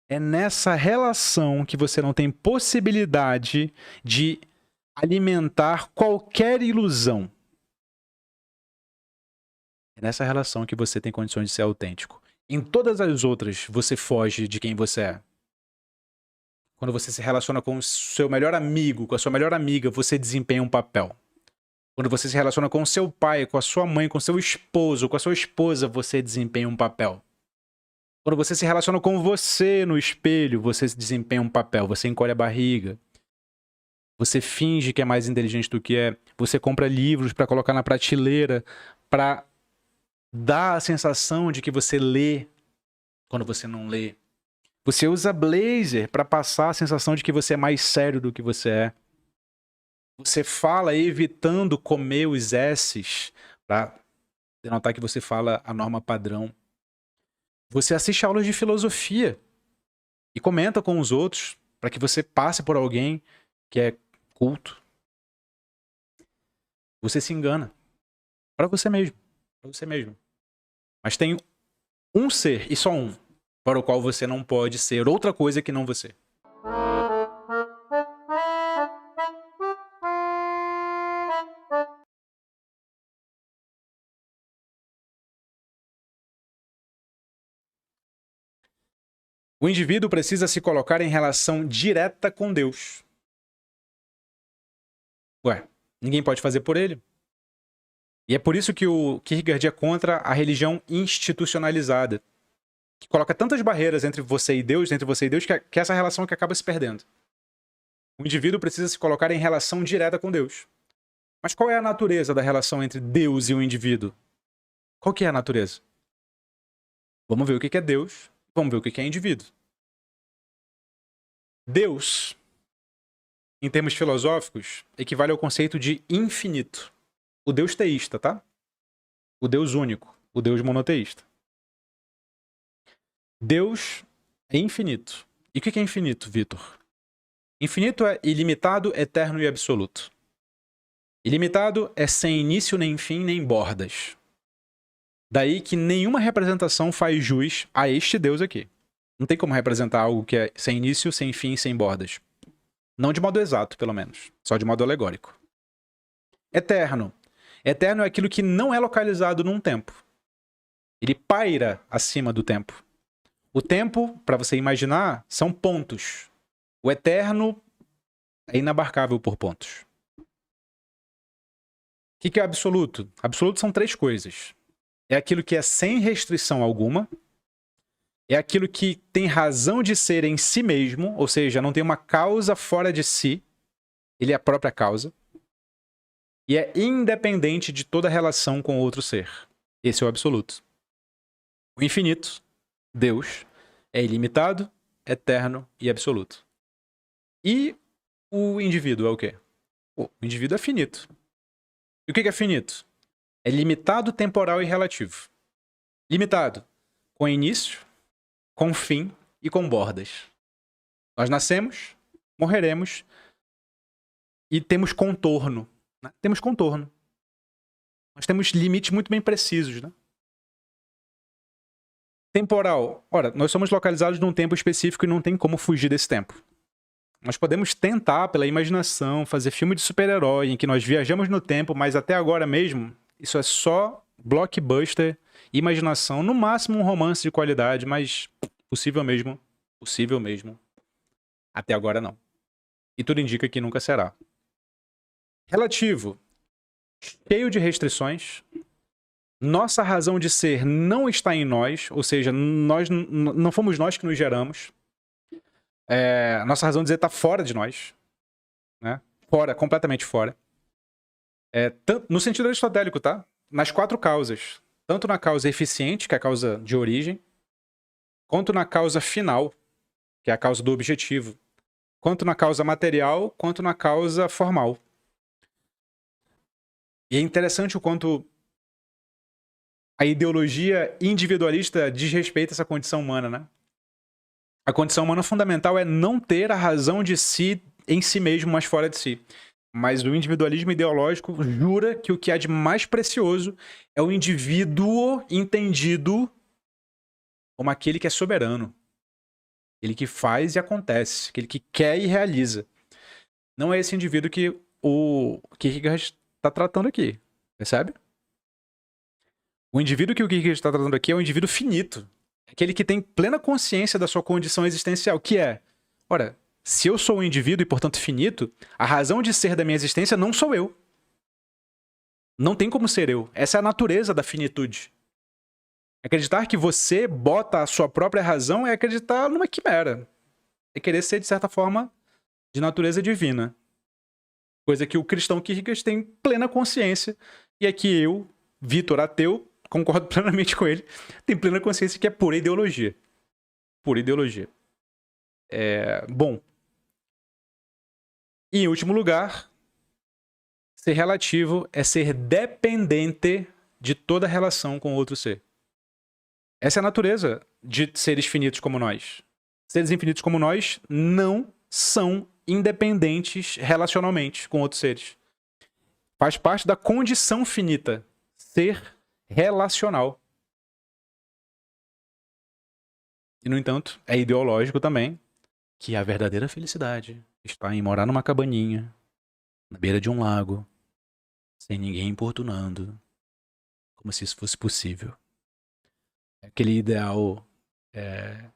É nessa relação que você não tem possibilidade de alimentar qualquer ilusão. É nessa relação que você tem condições de ser autêntico. Em todas as outras, você foge de quem você é. Quando você se relaciona com o seu melhor amigo, com a sua melhor amiga, você desempenha um papel. Quando você se relaciona com o seu pai, com a sua mãe, com o seu esposo, com a sua esposa, você desempenha um papel. Quando você se relaciona com você no espelho, você desempenha um papel. Você encolhe a barriga. Você finge que é mais inteligente do que é. Você compra livros para colocar na prateleira, para dar a sensação de que você lê quando você não lê. Você usa blazer para passar a sensação de que você é mais sério do que você é. Você fala evitando comer os S's para denotar que você fala a norma padrão. Você assiste aulas de filosofia e comenta com os outros para que você passe por alguém que é culto. Você se engana. Para você mesmo. Para você mesmo. Mas tem um ser, e só um, para o qual você não pode ser outra coisa que não você. O indivíduo precisa se colocar em relação direta com Deus. Ué, ninguém pode fazer por ele. E é por isso que o Kierkegaard é contra a religião institucionalizada, que coloca tantas barreiras entre você e Deus, que é essa relação que acaba se perdendo. O indivíduo precisa se colocar em relação direta com Deus. Mas qual é a natureza da relação entre Deus e o indivíduo? Qual que é a natureza? Vamos ver o que é Deus, vamos ver o que é indivíduo. Deus, em termos filosóficos, equivale ao conceito de infinito. O Deus teísta, tá? O Deus único, o Deus monoteísta. Deus é infinito. E o que é infinito, Vitor? Infinito é ilimitado, eterno e absoluto. Ilimitado é sem início, nem fim, nem bordas. Daí que nenhuma representação faz jus a este Deus aqui. Não tem como representar algo que é sem início, sem fim, sem bordas. Não de modo exato, pelo menos. Só de modo alegórico. Eterno. Eterno é aquilo que não é localizado num tempo. Ele paira acima do tempo. O tempo, para você imaginar, são pontos. O eterno é inabarcável por pontos. O que é absoluto? Absoluto são três coisas. É aquilo que é sem restrição alguma. É aquilo que tem razão de ser em si mesmo, ou seja, não tem uma causa fora de si. Ele é a própria causa. E é independente de toda relação com outro ser. Esse é o absoluto. O infinito, Deus, é ilimitado, eterno e absoluto. E o indivíduo é o quê? O indivíduo é finito. E o que é finito? É limitado, temporal e relativo. Limitado com início, com fim e com bordas. Nós nascemos, morreremos e temos contorno. Né? Temos contorno. Nós temos limites muito bem precisos, né? Temporal. Ora, nós somos localizados num tempo específico e não tem como fugir desse tempo. Nós podemos tentar, pela imaginação, fazer filme de super-herói em que nós viajamos no tempo, mas até agora mesmo, isso é só blockbuster, imaginação, no máximo um romance de qualidade, mas possível mesmo, até agora não. E tudo indica que nunca será. Relativo. Cheio de restrições. Nossa razão de ser não está em nós, ou seja, não fomos nós que nos geramos. Nossa razão de ser está fora de nós. Né? Fora, completamente fora. No sentido aristotélico, tá? Nas quatro causas. Tanto na causa eficiente, que é a causa de origem, quanto na causa final, que é a causa do objetivo, quanto na causa material, quanto na causa formal. E é interessante o quanto a ideologia individualista desrespeita essa condição humana, né? A condição humana fundamental é não ter a razão de si em si mesmo, mas fora de si. Mas o individualismo ideológico jura que o que há de mais precioso é o indivíduo entendido como aquele que é soberano. Aquele que faz e acontece. Aquele que quer e realiza. Não é esse indivíduo que o Kierkegaard está tratando aqui. Percebe? O indivíduo que o Kierkegaard está tratando aqui é um indivíduo finito. Aquele que tem plena consciência da sua condição existencial, que é, ora, se eu sou um indivíduo e, portanto, finito, a razão de ser da minha existência não sou eu. Não tem como ser eu. Essa é a natureza da finitude. Acreditar que você bota a sua própria razão é acreditar numa quimera. É querer ser, de certa forma, de natureza divina. Coisa que o cristão Kierkegaard tem plena consciência. E é que eu, Vitor ateu, concordo plenamente com ele, tem plena consciência que é pura ideologia. Pura ideologia. Bom. E, em último lugar, ser relativo é ser dependente de toda relação com outro ser. Essa é a natureza de seres finitos como nós. Seres infinitos como nós não são independentes relacionalmente com outros seres. Faz parte da condição finita ser relacional. E, no entanto, é ideológico também que a verdadeira felicidade está em morar numa cabaninha, na beira de um lago, sem ninguém importunando, como se isso fosse possível. Aquele ideal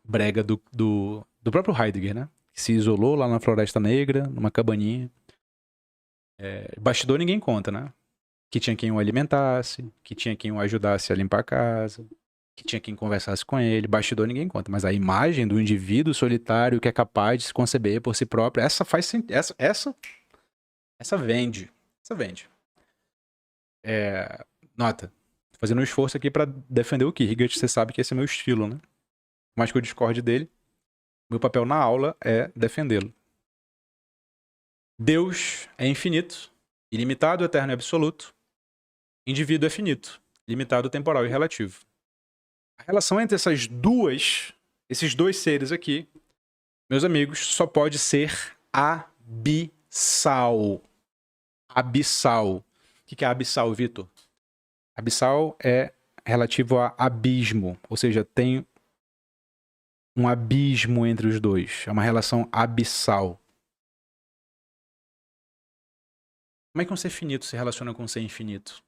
brega do próprio Heidegger, né? Que se isolou lá na Floresta Negra, numa cabaninha. Bastidor ninguém conta, né? Que tinha quem o alimentasse, que tinha quem o ajudasse a limpar a casa, que tinha quem conversasse com ele. Bastidor ninguém conta. Mas a imagem do indivíduo solitário que é capaz de se conceber por si próprio, essa faz sentido. Essa vende. Essa vende. Nota. Tô fazendo um esforço aqui pra defender o Kierkegaard. Você sabe que esse é meu estilo, né? Por mais que eu discorde dele, meu papel na aula é defendê-lo. Deus é infinito, ilimitado, eterno e absoluto. Indivíduo é finito, limitado, temporal e relativo. A relação entre esses dois seres aqui, meus amigos, só pode ser abissal. Abissal. O que é abissal, Vitor? Abissal é relativo a abismo, ou seja, tem um abismo entre os dois. É uma relação abissal. Como é que um ser finito se relaciona com um ser infinito?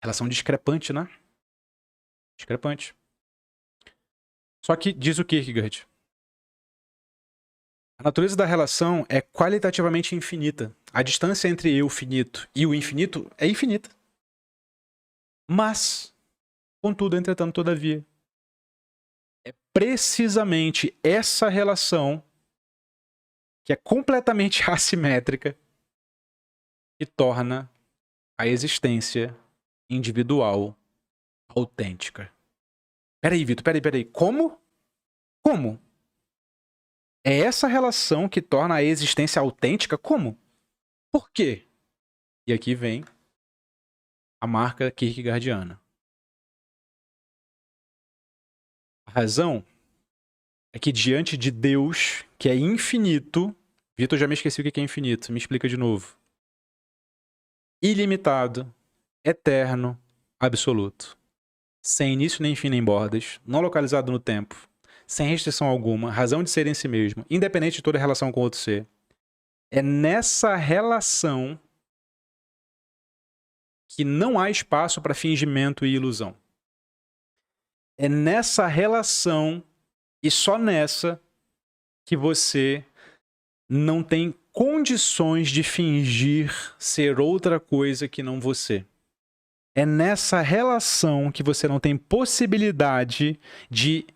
Relação discrepante, né? Discrepante. Só que, diz o Kierkegaard, a natureza da relação é qualitativamente infinita. A distância entre eu finito e o infinito é infinita. Mas, contudo, entretanto, todavia, é precisamente essa relação que é completamente assimétrica que torna a existência individual autêntica. Peraí, Vitor, peraí. Como? Como? É essa relação que torna a existência autêntica? Como? Por quê? E aqui vem a marca kierkegaardiana. A razão é que diante de Deus, que é infinito... Vitor, já me esqueci o que é infinito. Me explica de novo. Ilimitado, eterno, absoluto. Sem início nem fim nem bordas, não localizado no tempo, sem restrição alguma, razão de ser em si mesmo, independente de toda relação com outro ser. É nessa relação que não há espaço para fingimento e ilusão. É nessa relação e só nessa que você não tem condições de fingir ser outra coisa que não você. É nessa relação que você não tem possibilidade de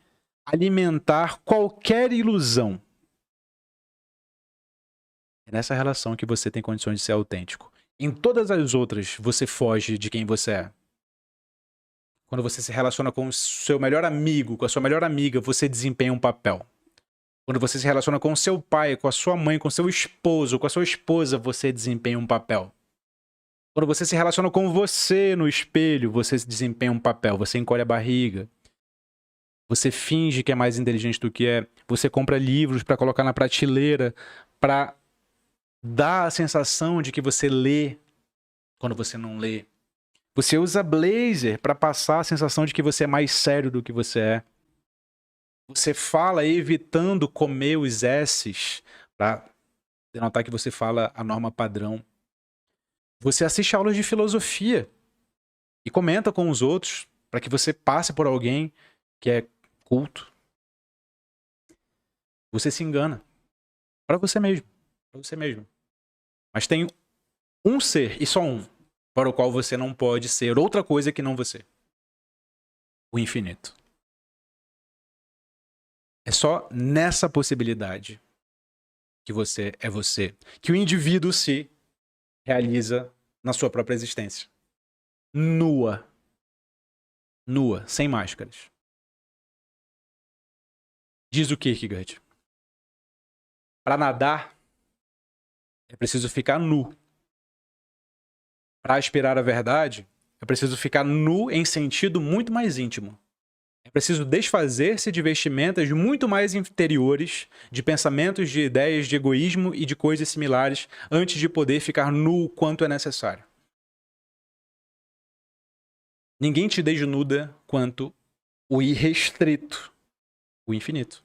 alimentar qualquer ilusão. É nessa relação que você tem condições de ser autêntico. Em todas as outras, você foge de quem você é. Quando você se relaciona com o seu melhor amigo, com a sua melhor amiga, você desempenha um papel. Quando você se relaciona com o seu pai, com a sua mãe, com o seu esposo, com a sua esposa, você desempenha um papel. Quando você se relaciona com você no espelho, você desempenha um papel. Você encolhe a barriga. Você finge que é mais inteligente do que é. Você compra livros para colocar na prateleira, para dar a sensação de que você lê quando você não lê. Você usa blazer para passar a sensação de que você é mais sério do que você é. Você fala evitando comer os S's para denotar que você fala a norma padrão. Você assiste aulas de filosofia e comenta com os outros para que você passe por alguém que é culto. Você se engana. Para você mesmo. Para você mesmo. Mas tem um ser, e só um, para o qual você não pode ser outra coisa que não você. O infinito. É só nessa possibilidade que você é você, que o indivíduo se realiza na sua própria existência. Nua. Nua, sem máscaras. Diz o Kierkegaard. Para nadar, é preciso ficar nu. Para aspirar à verdade, é preciso ficar nu em sentido muito mais íntimo. É preciso desfazer-se de vestimentas muito mais interiores, de pensamentos, de ideias, de egoísmo e de coisas similares, antes de poder ficar nu o quanto é necessário. Ninguém te desnuda quanto o irrestrito, o infinito.